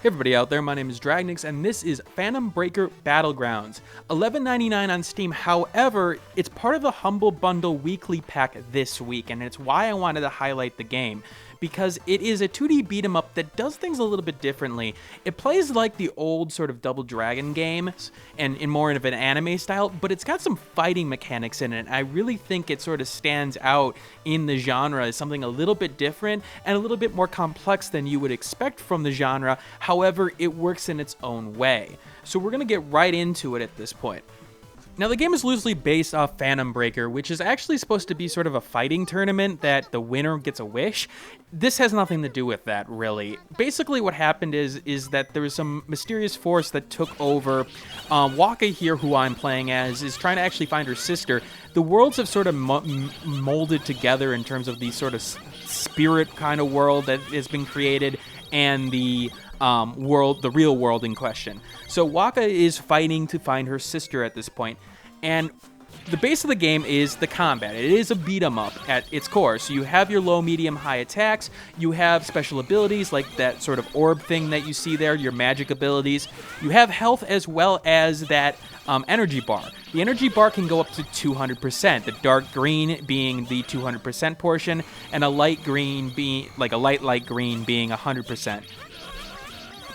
Hey everybody out there, my name is Dragnix, and this is Phantom Breaker Battlegrounds. $11.99 on Steam, however, it's part of the Humble Bundle weekly pack this week, and it's why I wanted to highlight the game. Because it is a 2D beat 'em up that does things a little bit differently. It plays like the old sort of Double Dragon games, and in more of an anime style, but it's got some fighting mechanics in it. I really think it sort of stands out in the genre as something a little bit different and a little bit more complex than you would expect from the genre. However, it works in its own way. So we're going to get right into it at this point. Now, the game is loosely based off Phantom Breaker, which is actually supposed to be sort of a fighting tournament that the winner gets a wish. This has nothing to do with that, really. Basically, what happened is that there was some mysterious force that took over. Waka here, who I'm playing as, is trying to actually find her sister. The worlds have sort of molded together in terms of the sort of spirit kind of world that has been created and the real world in question. So Waka is fighting to find her sister at this point, and the base of the game is the combat. It is a beat 'em up at its core. So you have your low, medium, high attacks. You have special abilities like that sort of orb thing that you see there, your magic abilities. You have health as well as that energy bar. The energy bar can go up to 200%, the dark green being the 200% portion, and a light green being, like a light green being 100%.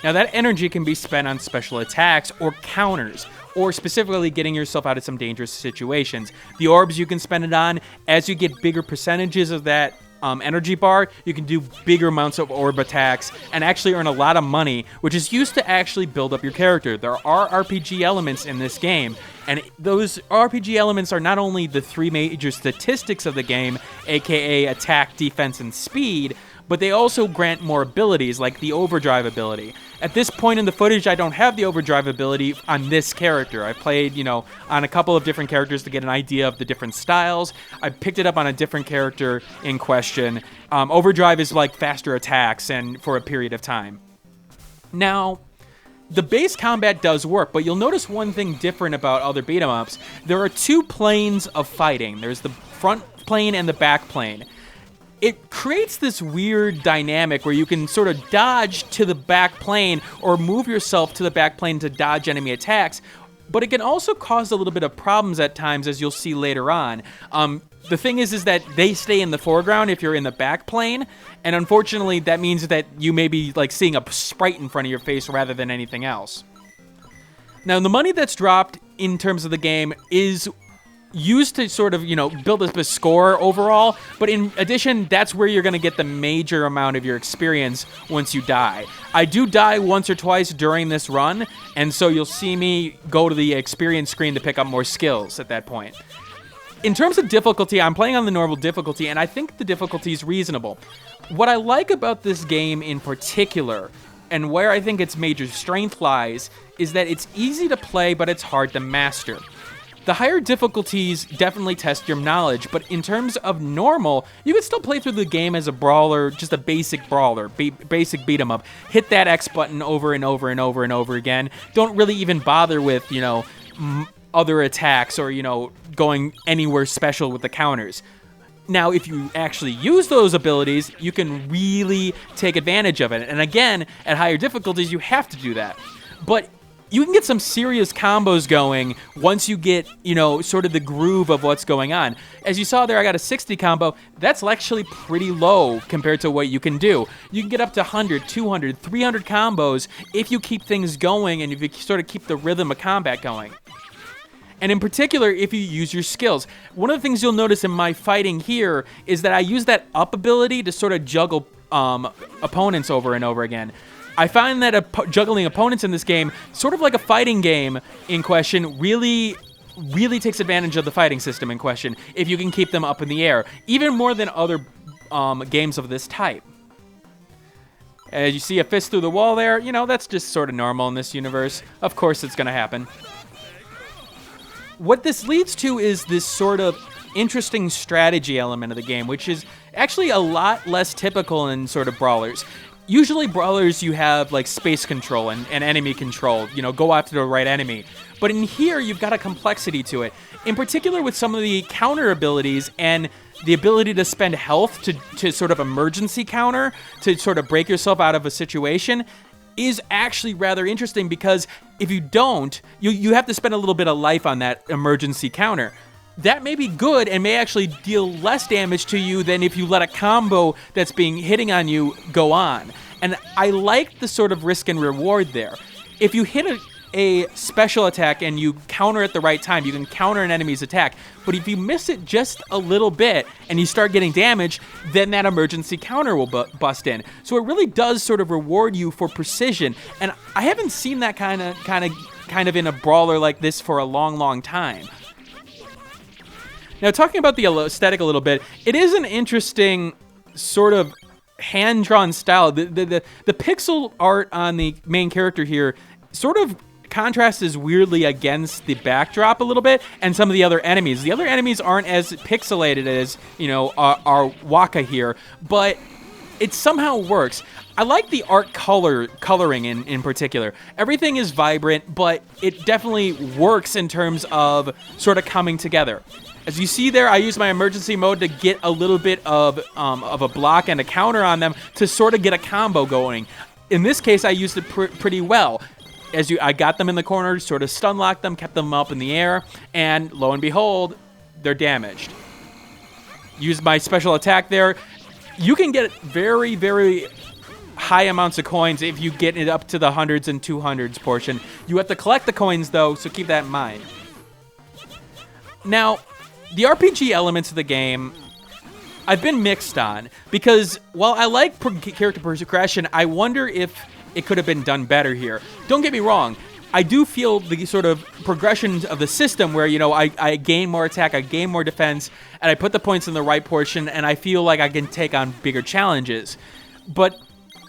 Now that energy can be spent on special attacks or counters, or specifically getting yourself out of some dangerous situations. The orbs you can spend it on, as you get bigger percentages of that energy bar, you can do bigger amounts of orb attacks and actually earn a lot of money, which is used to actually build up your character. There are RPG elements in this game, and those RPG elements are not only the three major statistics of the game, aka attack, defense, and speed, but they also grant more abilities, like the overdrive ability. At this point in the footage, I don't have the overdrive ability on this character. I played, on a couple of different characters to get an idea of the different styles. I picked it up on a different character in question. Overdrive is like faster attacks and for a period of time. Now, the base combat does work, but you'll notice one thing different about other beat 'em ups. There are two planes of fighting. There's the front plane and the back plane. It creates this weird dynamic where you can sort of dodge to the back plane or move yourself to the back plane to dodge enemy attacks, but it can also cause a little bit of problems at times, as you'll see later on. The thing is that they stay in the foreground if you're in the back plane, and unfortunately that means that you may be like seeing a sprite in front of your face rather than anything else. Now, the money that's dropped in terms of the game is used to sort of, build up a score overall, but in addition, that's where you're going to get the major amount of your experience once you die. I do die once or twice during this run, and so you'll see me go to the experience screen to pick up more skills at that point. In terms of difficulty, I'm playing on the normal difficulty, and I think the difficulty is reasonable. What I like about this game in particular, and where I think its major strength lies, is that it's easy to play, but it's hard to master. The higher difficulties definitely test your knowledge, but in terms of normal, you can still play through the game as a brawler, just a basic brawler, basic beat 'em up. Hit that X button over and over and over and over again. Don't really even bother with, other attacks or, going anywhere special with the counters. Now, if you actually use those abilities, you can really take advantage of it. And again, at higher difficulties, you have to do that. But you can get some serious combos going once you get, sort of the groove of what's going on. As you saw there, I got a 60 combo. That's actually pretty low compared to what you can do. You can get up to 100, 200, 300 combos if you keep things going and if you sort of keep the rhythm of combat going. And in particular, if you use your skills. One of the things you'll notice in my fighting here is that I use that up ability to sort of juggle opponents over and over again. I find that juggling opponents in this game, sort of like a fighting game in question, really takes advantage of the fighting system in question if you can keep them up in the air, even more than other games of this type. As you see a fist through the wall there, that's just sort of normal in this universe. Of course it's going to happen. What this leads to is this sort of interesting strategy element of the game, which is actually a lot less typical in sort of brawlers. Usually brawlers, you have like space control and enemy control, go after the right enemy. But in here, you've got a complexity to it. In particular with some of the counter abilities and the ability to spend health to sort of emergency counter, to sort of break yourself out of a situation. is actually rather interesting, because if you don't, you have to spend a little bit of life on that emergency counter. That may be good and may actually deal less damage to you than if you let a combo that's hitting on you go on. And I like the sort of risk and reward there. If you hit a special attack and you counter at the right time, you can counter an enemy's attack. But if you miss it just a little bit and you start getting damage, then that emergency counter will bust in. So it really does sort of reward you for precision. And I haven't seen that kind of in a brawler like this for a long time. Now, talking about the aesthetic a little bit, it is an interesting sort of hand-drawn style. The pixel art on the main character here sort of contrasts weirdly against the backdrop a little bit and some of the other enemies. The other enemies aren't as pixelated as, our Waka here, but it somehow works. I like the art coloring in particular. Everything is vibrant, but it definitely works in terms of sort of coming together. As you see there, I use my emergency mode to get a little bit of a block and a counter on them to sort of get a combo going. In this case, I used it pretty well. I got them in the corner, sort of stun locked them, kept them up in the air, and lo and behold, they're damaged. Use my special attack there. You can get very, very high amounts of coins if you get it up to the hundreds and 200s portion. You have to collect the coins, though, so keep that in mind. Now, the RPG elements of the game, I've been mixed on, because while I like character progression, I wonder if it could have been done better here. Don't get me wrong, I do feel the sort of progression of the system where, I gain more attack, I gain more defense, and I put the points in the right portion, and I feel like I can take on bigger challenges. But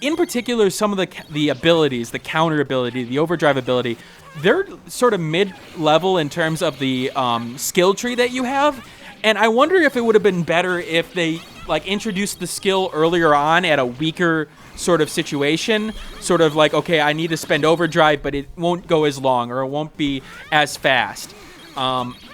in particular, some of the abilities, the counter ability, the overdrive ability, they're sort of mid-level in terms of the skill tree that you have. And I wonder if it would have been better if they introduced the skill earlier on at a weaker sort of situation. Sort of like, okay, I need to spend overdrive, but it won't go as long, or it won't be as fast.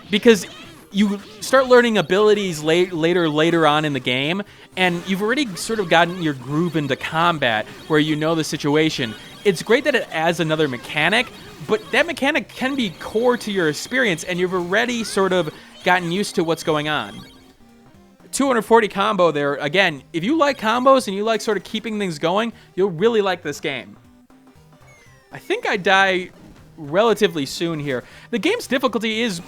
Because you start learning abilities later on in the game, and you've already sort of gotten your groove into combat where you know the situation. It's great that it adds another mechanic, but that mechanic can be core to your experience, and you've already sort of gotten used to what's going on. 240 combo there. Again, if you like combos and you like sort of keeping things going, you'll really like this game. I think I die relatively soon here. The game's difficulty is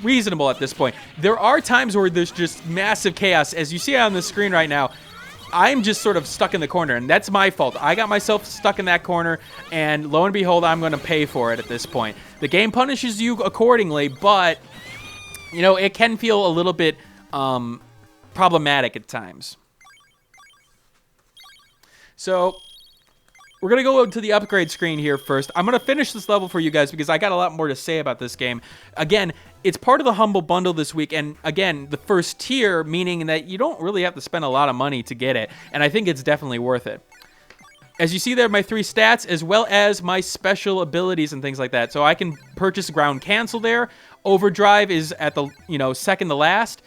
reasonable at this point. There are times where there's just massive chaos. As you see on the screen right now, I'm just sort of stuck in the corner, and that's my fault. I got myself stuck in that corner, and lo and behold, I'm going to pay for it at this point. The game punishes you accordingly, but, it can feel a little bit problematic at times. So we're going to go to the upgrade screen here first. I'm going to finish this level for you guys because I got a lot more to say about this game. Again, it's part of the Humble Bundle this week, and again, the first tier, meaning that you don't really have to spend a lot of money to get it, and I think it's definitely worth it. As you see there, my 3 stats, as well as my special abilities and things like that. So I can purchase Ground Cancel there. Overdrive is at the, second to last,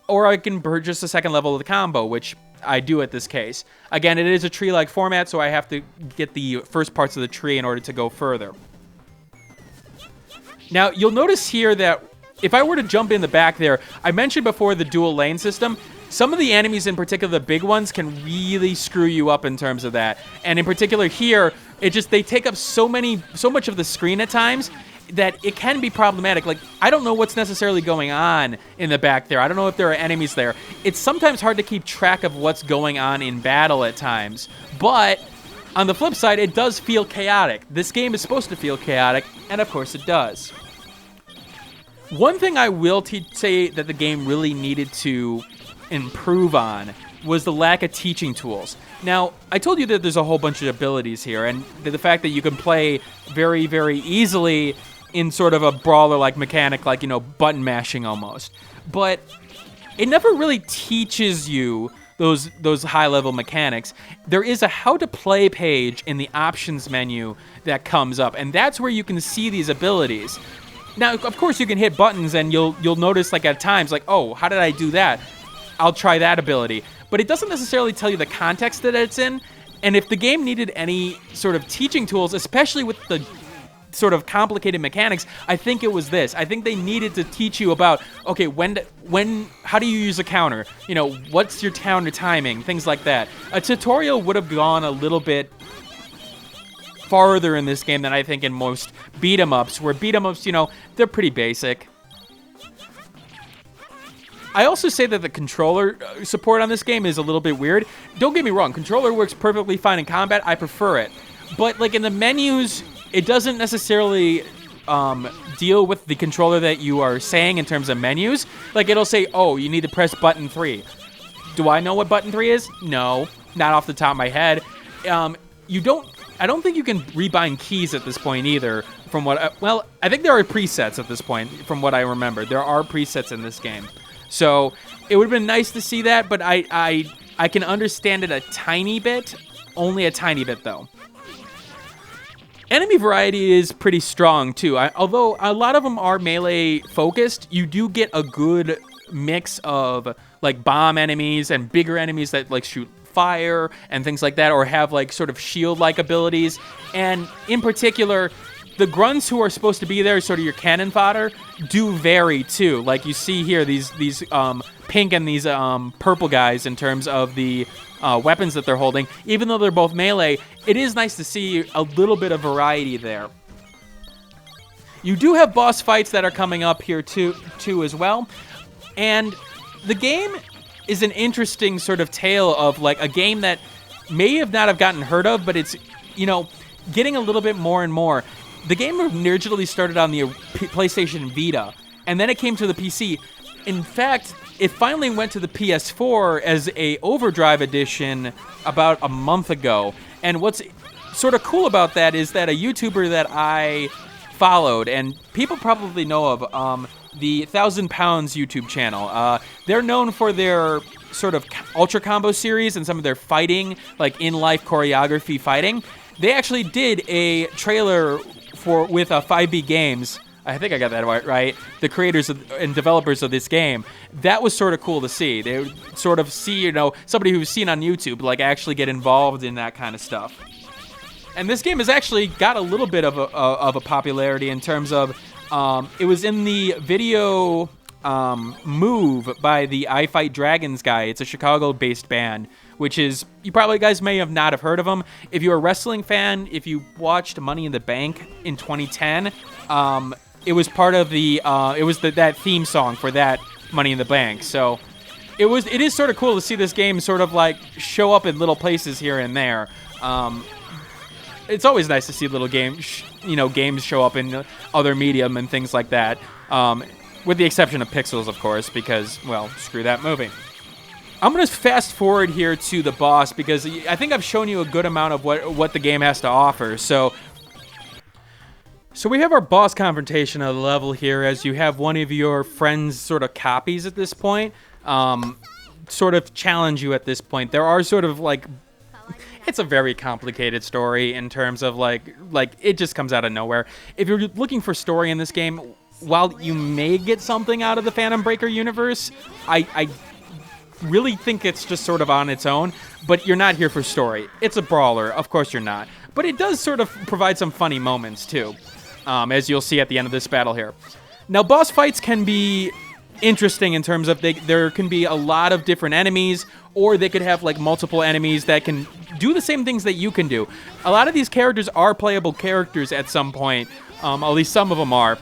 or I can purchase the second level of the combo, which I do at this case. Again, it is a tree-like format, so I have to get the first parts of the tree in order to go further. Now, you'll notice here that if I were to jump in the back there, I mentioned before the dual lane system. Some of the enemies, in particular the big ones, can really screw you up in terms of that. And in particular here, they take up so much of the screen at times that it can be problematic. Like, I don't know what's necessarily going on in the back there. I don't know if there are enemies there. It's sometimes hard to keep track of what's going on in battle at times. But on the flip side, it does feel chaotic. This game is supposed to feel chaotic, and of course it does. One thing I will say that the game really needed to improve on was the lack of teaching tools. Now, I told you that there's a whole bunch of abilities here, and the fact that you can play very, very easily in sort of a brawler-like mechanic, like, button mashing almost. But it never really teaches you those high-level mechanics. There is a how-to-play page in the options menu that comes up, and that's where you can see these abilities. Now, of course, you can hit buttons, and you'll notice, at times, oh, how did I do that? I'll try that ability. But it doesn't necessarily tell you the context that it's in, And if the game needed any sort of teaching tools, especially with the sort of complicated mechanics, I think it was this. I think they needed to teach you about, okay, how do you use a counter? You know, what's your counter timing? Things like that. A tutorial would have gone a little bit farther in this game than I think in most beat-em-ups, where beat-em-ups, you know, they're pretty basic. I also say that the controller support on this game is a little bit weird. Don't get me wrong, controller works perfectly fine in combat. I prefer it. But, like, in the menus, it doesn't necessarily deal with the controller that you are saying in terms of menus. Like, it'll say, oh, you need to press button 3. Do I know what button 3 is? No, not off the top of my head. I don't think you can rebind keys at this point either. From what, well, I think there are presets at this point, from what I remember. There are presets in this game. So it would have been nice to see that, but I can understand it a tiny bit. Only a tiny bit, though. Enemy variety is pretty strong, too. Although a lot of them are melee-focused, you do get a good mix of, like, bomb enemies and bigger enemies that, like, shoot fire and things like that, or have, like, sort of shield-like abilities. And in particular, the grunts who are supposed to be there, sort of your cannon fodder, do vary, too. Like, you see here, these pink and these purple guys in terms of the weapons that they're holding. Even though they're both melee, it is nice to see a little bit of variety there. You do have boss fights that are coming up here, too as well. And the game is an interesting sort of tale of, like, a game that may not have gotten heard of, but it's, you know, getting a little bit more and more. The game originally started on the PlayStation Vita, and then it came to the PC. In fact, it finally went to the PS4 as a Overdrive edition about a month ago. And what's sort of cool about that is that a YouTuber that I followed, and people probably know of, the 1,000 Pounds YouTube channel. They're known for their sort of Ultra Combo series and some of their fighting, like in-life choreography fighting. They actually did a trailer with 5B Games. I think I got that right. The creators and developers of this game. That was sort of cool to see. They would sort of see, you know, somebody who's seen on YouTube, like, actually get involved in that kind of stuff. And this game has actually got a little bit of a popularity in terms of, it was in the video Move by the I Fight Dragons guy. It's a Chicago-based band, which is, you probably guys may have not have heard of them. If you're a wrestling fan, if you watched Money in the Bank in 2010, it was part of the, that theme song for that Money in the Bank. So it is sort of cool to see this game sort of like show up in little places here and there. It's always nice to see little games show up in other medium and things like that. With the exception of Pixels, of course, because, well, screw that movie. I'm going to fast forward here to the boss because I think I've shown you a good amount of what the game has to offer. So we have our boss confrontation of the level here, as you have one of your friend's sort of copies at this point, sort of challenge you at this point. There are sort of like, it's a very complicated story in terms of like it just comes out of nowhere. If you're looking for story in this game, while you may get something out of the Phantom Breaker universe, I really think it's just sort of on its own, but you're not here for story. It's a brawler, of course you're not. But it does sort of provide some funny moments too, as you'll see at the end of this battle here. Now, boss fights can be interesting in terms of there can be a lot of different enemies, or they could have like multiple enemies that can do the same things that you can do. A lot of these characters are playable characters at some point, at least some of them are.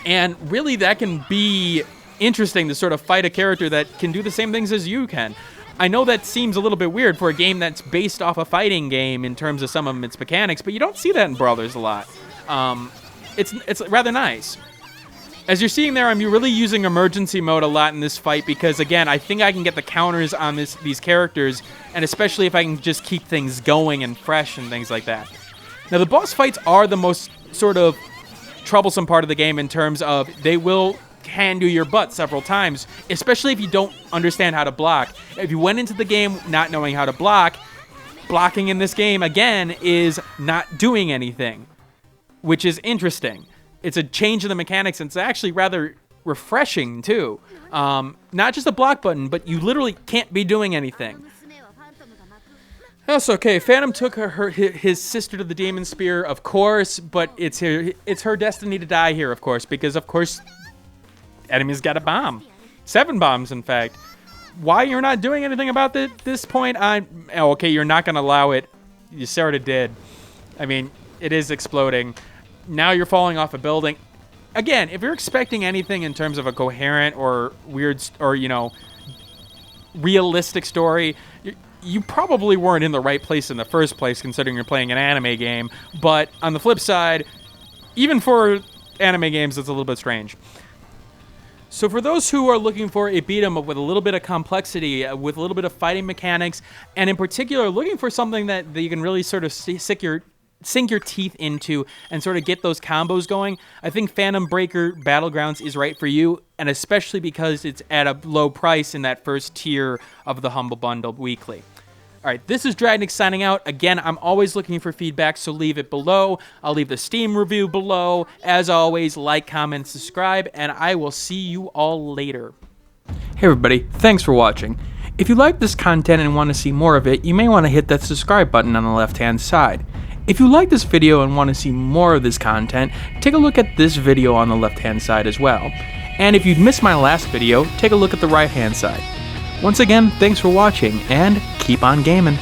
And really that can be interesting to sort of fight a character that can do the same things as you can. I know that seems a little bit weird for a game that's based off a fighting game in terms of some of its mechanics, but you don't see that in Brawlers a lot. It's rather nice. As you're seeing there, I'm really using emergency mode a lot in this fight because, again, I think I can get the counters on these characters, and especially if I can just keep things going and fresh and things like that. Now, the boss fights are the most sort of troublesome part of the game in terms of they will handle your butt several times, especially if you don't understand how to block. If you went into the game not knowing how to block, blocking in this game, again, is not doing anything, which is interesting. It's a change in the mechanics, and it's actually rather refreshing, too. Not just a block button, but you literally can't be doing anything. That's okay. Phantom took his sister to the Demon Spear, of course, but it's her destiny to die here, of course, because, of course, enemy's got a bomb. 7 bombs, in fact. Why you're not doing anything about this point? Okay, you're not going to allow it. You sort of did. I mean, it is exploding. Now you're falling off a building. Again, if you're expecting anything in terms of a coherent or weird or, you know, realistic story, you probably weren't in the right place in the first place, considering you're playing an anime game. But on the flip side, even for anime games, it's a little bit strange. So for those who are looking for a beat 'em up with a little bit of complexity, with a little bit of fighting mechanics, and in particular looking for something that you can really sort of sink your teeth into and sort of get those combos going, I think Phantom Breaker Battlegrounds is right for you, and especially because it's at a low price in that first tier of the Humble Bundle weekly. All right, this is Dragnix signing out. Again, I'm always looking for feedback, so leave it below. I'll leave the Steam review below. As always, like, comment, subscribe, and I will see you all later. Hey everybody, thanks for watching. If you like this content and want to see more of it, you may want to hit that subscribe button on the left-hand side. If you like this video and want to see more of this content, take a look at this video on the left-hand side as well. And if you'd missed my last video, take a look at the right-hand side. Once again, thanks for watching, and keep on gaming.